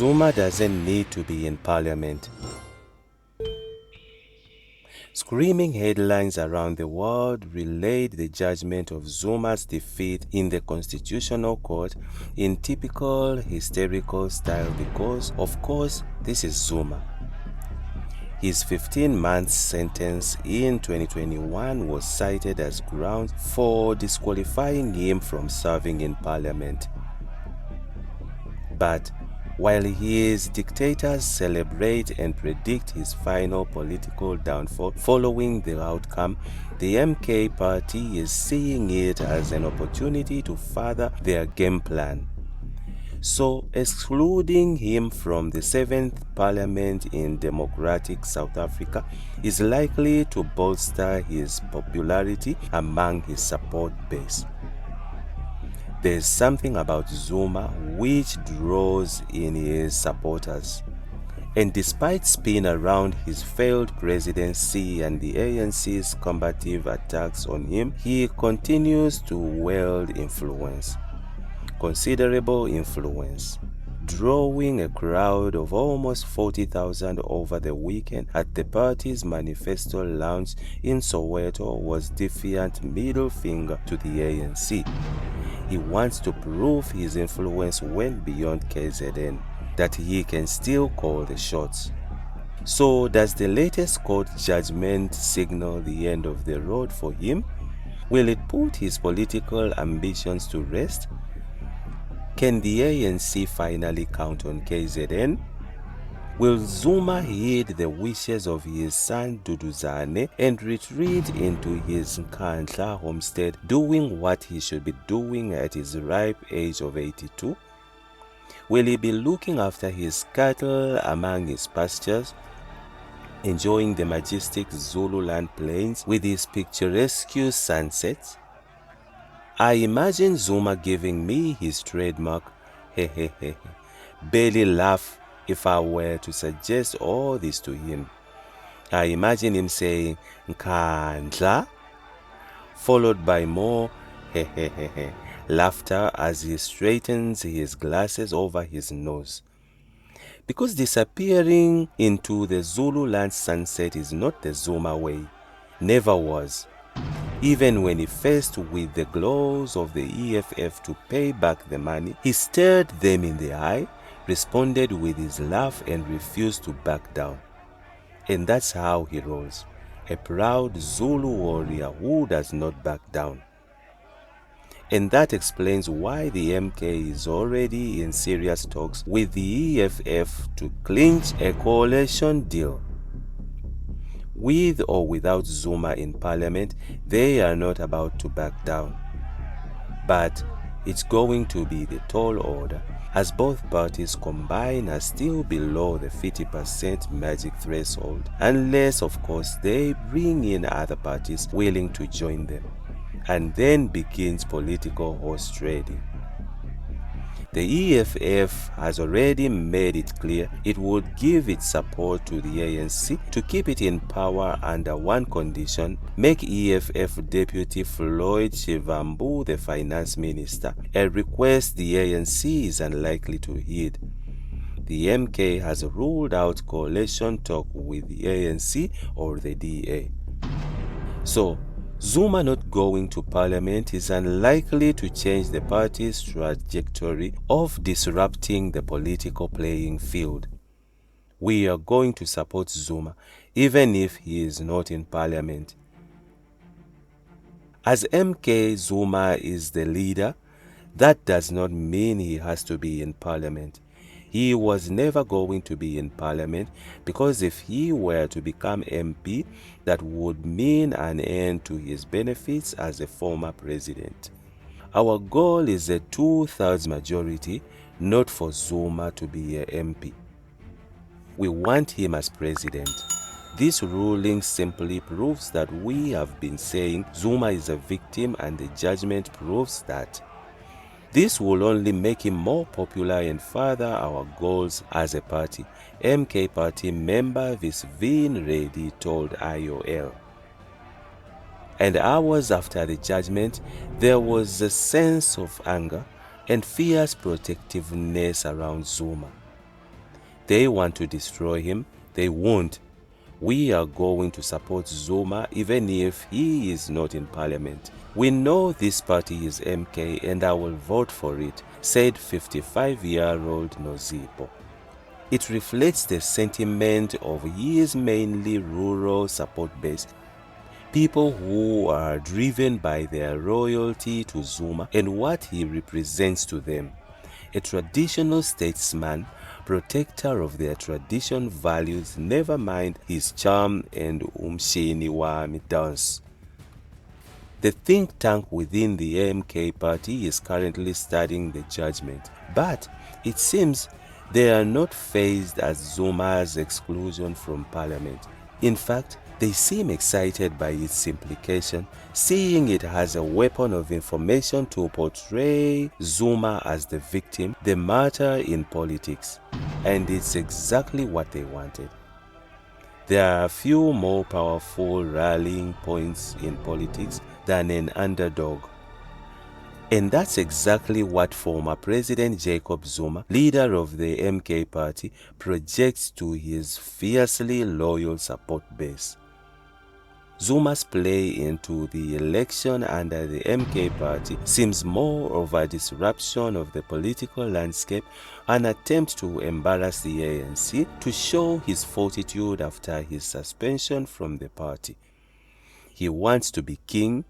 Zuma doesn't need to be in parliament. Screaming headlines around the world relayed the judgment of Zuma's defeat in the Constitutional Court in typical hysterical style because, of course, this is Zuma. His 15-month sentence in 2021 was cited as grounds for disqualifying him from serving in parliament. But while his dictators celebrate and predict his final political downfall following the outcome, the MK party is seeing it as an opportunity to further their game plan. So, excluding him from the 7th Parliament in democratic South Africa is likely to bolster his popularity among his support base. There's something about Zuma which draws in his supporters. And despite spin around his failed presidency and the ANC's combative attacks on him, he continues to wield influence. Considerable influence, drawing a crowd of almost 40,000 over the weekend at the party's manifesto launch in Soweto was defiant middle finger to the ANC. He wants to prove his influence went beyond KZN, that he can still call the shots. So does the latest court judgment signal the end of the road for him? Will it put his political ambitions to rest? Can the ANC finally count on KZN? Will Zuma heed the wishes of his son Duduzane and retreat into his Nkandla homestead, doing what he should be doing at his ripe age of 82? Will he be looking after his cattle among his pastures, enjoying the majestic Zululand plains with his picturesque sunsets? I imagine Zuma giving me his trademark belly laugh if I were to suggest all this to him. I imagine him saying Nkandla, followed by more laughter as he straightens his glasses over his nose. Because disappearing into the Zululand sunset is not the Zuma way, never was. Even when he faced with the glows of the EFF to pay back the money, he stared them in the eye, responded with his laugh and refused to back down. And that's how he rolls, a proud Zulu warrior who does not back down. And that explains why the MK is already in serious talks with the EFF to clinch a coalition deal. With or without Zuma in parliament, they are not about to back down. But it's going to be the tall order, as both parties combined are still below the 50% magic threshold, unless of course they bring in other parties willing to join them, and then begins political horse trading. The EFF has already made it clear it would give its support to the ANC to keep it in power under one condition: make EFF Deputy Floyd Shivambu the finance minister, a request the ANC is unlikely to heed. The MK has ruled out coalition talk with the ANC or the DA. So, Zuma not going to parliament is unlikely to change the party's trajectory of disrupting the political playing field. We are going to support Zuma, even if he is not in parliament. As MK, Zuma is the leader. That does not mean he has to be in parliament. He was never going to be in parliament, because if he were to become MP, that would mean an end to his benefits as a former president. Our goal is a 2/3 majority, not for Zuma to be a MP. We want him as president. This ruling simply proves that we have been saying Zuma is a victim, and the judgment proves that. This will only make him more popular and further our goals as a party, MK party member Visvin Reddy told IOL. And hours after the judgment, there was a sense of anger and fierce protectiveness around Zuma. they want to destroy him, they won't. We are going to support Zuma even if he is not in parliament. We know this party is MK and I will vote for it, said 55-year-old Nozipo. It reflects the sentiment of his mainly rural support base, people who are driven by their loyalty to Zuma and what he represents to them. A traditional statesman, protector of their tradition values, never mind his charm and umshini wami dance. The think tank within the MK party is currently studying the judgment, but it seems they are not fazed at Zuma's exclusion from parliament. In fact, they seem excited by its implication, seeing it as a weapon of information to portray Zuma as the victim, the martyr in politics. And it's exactly what they wanted. There are a few more powerful rallying points in politics than an underdog. And that's exactly what former President Jacob Zuma, leader of the MK party, projects to his fiercely loyal support base. Zuma's play into the election under the MK party seems more of a disruption of the political landscape, an attempt to embarrass the ANC to show his fortitude after his suspension from the party. He wants to be king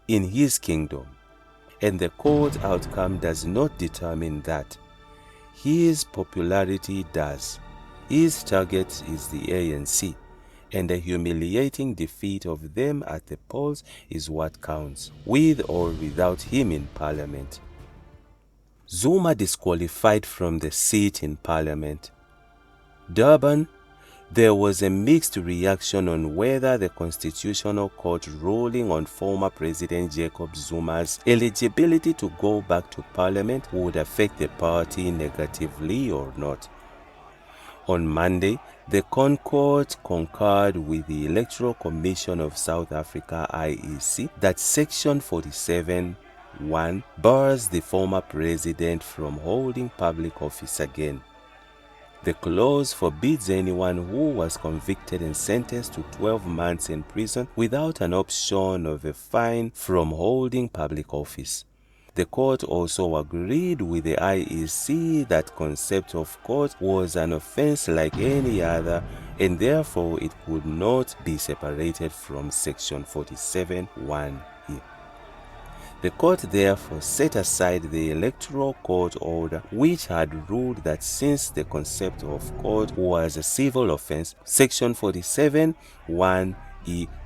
in his kingdom, and the court outcome does not determine that. His popularity does. His target is the ANC, and the humiliating defeat of them at the polls is what counts, with or without him in parliament. Zuma disqualified from the seat in parliament. Durban, there was a mixed reaction on whether the Constitutional Court ruling on former President Jacob Zuma's eligibility to go back to parliament would affect the party negatively or not. On Monday, the Court concurred with the Electoral Commission of South Africa (IEC) that Section 47(1) bars the former president from holding public office again. The clause forbids anyone who was convicted and sentenced to 12 months in prison without an option of a fine from holding public office. The court also agreed with the IEC that concept of court was an offense like any other, and therefore it could not be separated from Section 47(1)(e). The court therefore set aside the Electoral Court order, which had ruled that since the concept of court was a civil offense, Section 47(1)(e)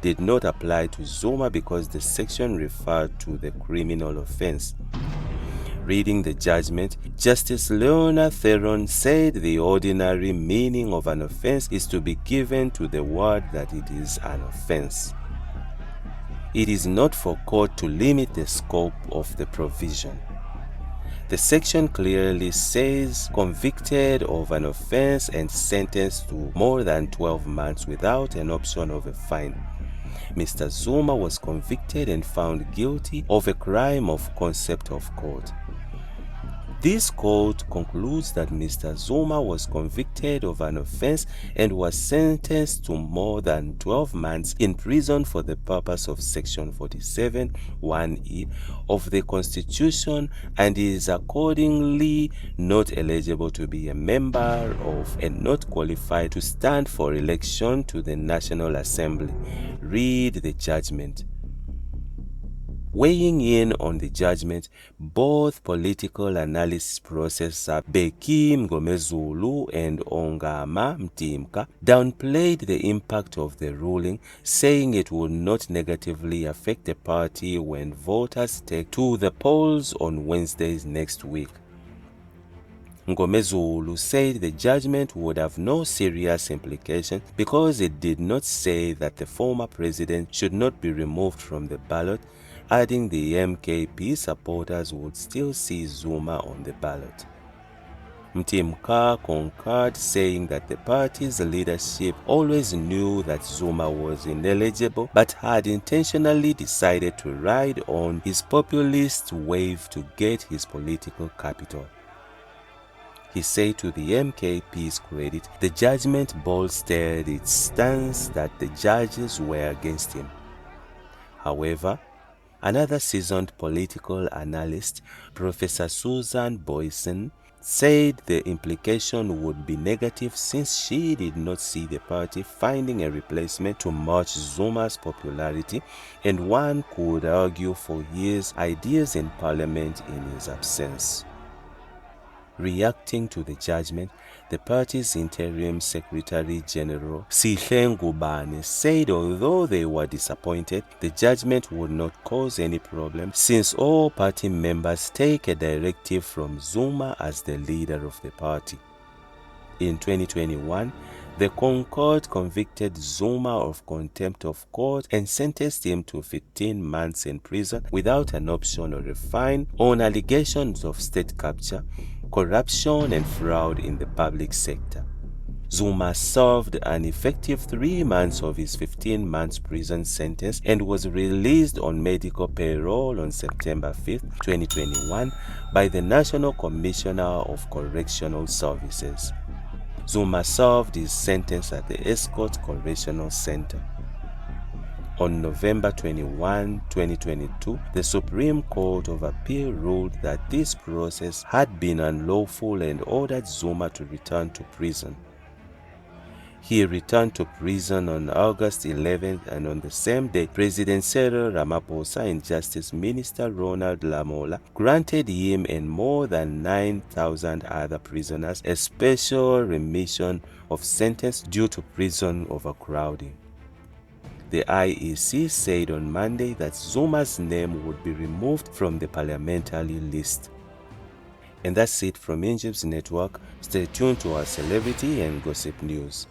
did not apply to Zuma because the section referred to the criminal offense. Reading the judgment, Justice Leonard Theron said the ordinary meaning of an offense is to be given to the word that it is an offense. It is not for court to limit the scope of the provision. The section clearly says convicted of an offense and sentenced to more than 12 months without an option of a fine. Mr. Zuma was convicted and found guilty of a crime of concept of court. This court concludes that Mr. Zuma was convicted of an offense and was sentenced to more than 12 months in prison for the purpose of Section 47(1)(e) of the Constitution and is accordingly not eligible to be a member of and not qualified to stand for election to the National Assembly. Read the judgment. Weighing in on the judgment, both political analysis professor Beki Mngomezulu and Ongama Mtimka downplayed the impact of the ruling, saying it will not negatively affect the party when voters take to the polls on Wednesdays next week. Mngomezulu said the judgment would have no serious implications because it did not say that the former president should not be removed from the ballot, adding the MKP supporters would still see Zuma on the ballot. Mtimka concurred, saying that the party's leadership always knew that Zuma was ineligible but had intentionally decided to ride on his populist wave to get his political capital. He said to the MKP's credit, the judgment bolstered its stance that the judges were against him. However, another seasoned political analyst, Professor Susan Boyson, said the implication would be negative since she did not see the party finding a replacement to match Zuma's popularity, and one could argue for his ideas in parliament in his absence. Reacting to the judgment, the party's interim Secretary General Sihle Ngubane said although they were disappointed, the judgment would not cause any problem since all party members take a directive from Zuma as the leader of the party. In 2021, the Concord convicted Zuma of contempt of court and sentenced him to 15 months in prison without an option or a fine on allegations of state capture, corruption and fraud in the public sector. Zuma served an effective 3 months of his 15 months prison sentence and was released on medical parole on September 5, 2021 by the National Commissioner of Correctional Services. Zuma served his sentence at the Escort Correctional Center. On November 21, 2022, the Supreme Court of Appeal ruled that this process had been unlawful and ordered Zuma to return to prison. He returned to prison on August 11th, and on the same day, President Cyril Ramaphosa and Justice Minister Ronald Lamola granted him and more than 9,000 other prisoners a special remission of sentence due to prison overcrowding. The IEC said on Monday that Zuma's name would be removed from the parliamentary list. And that's it from Injibs Network. Stay tuned to our celebrity and gossip news.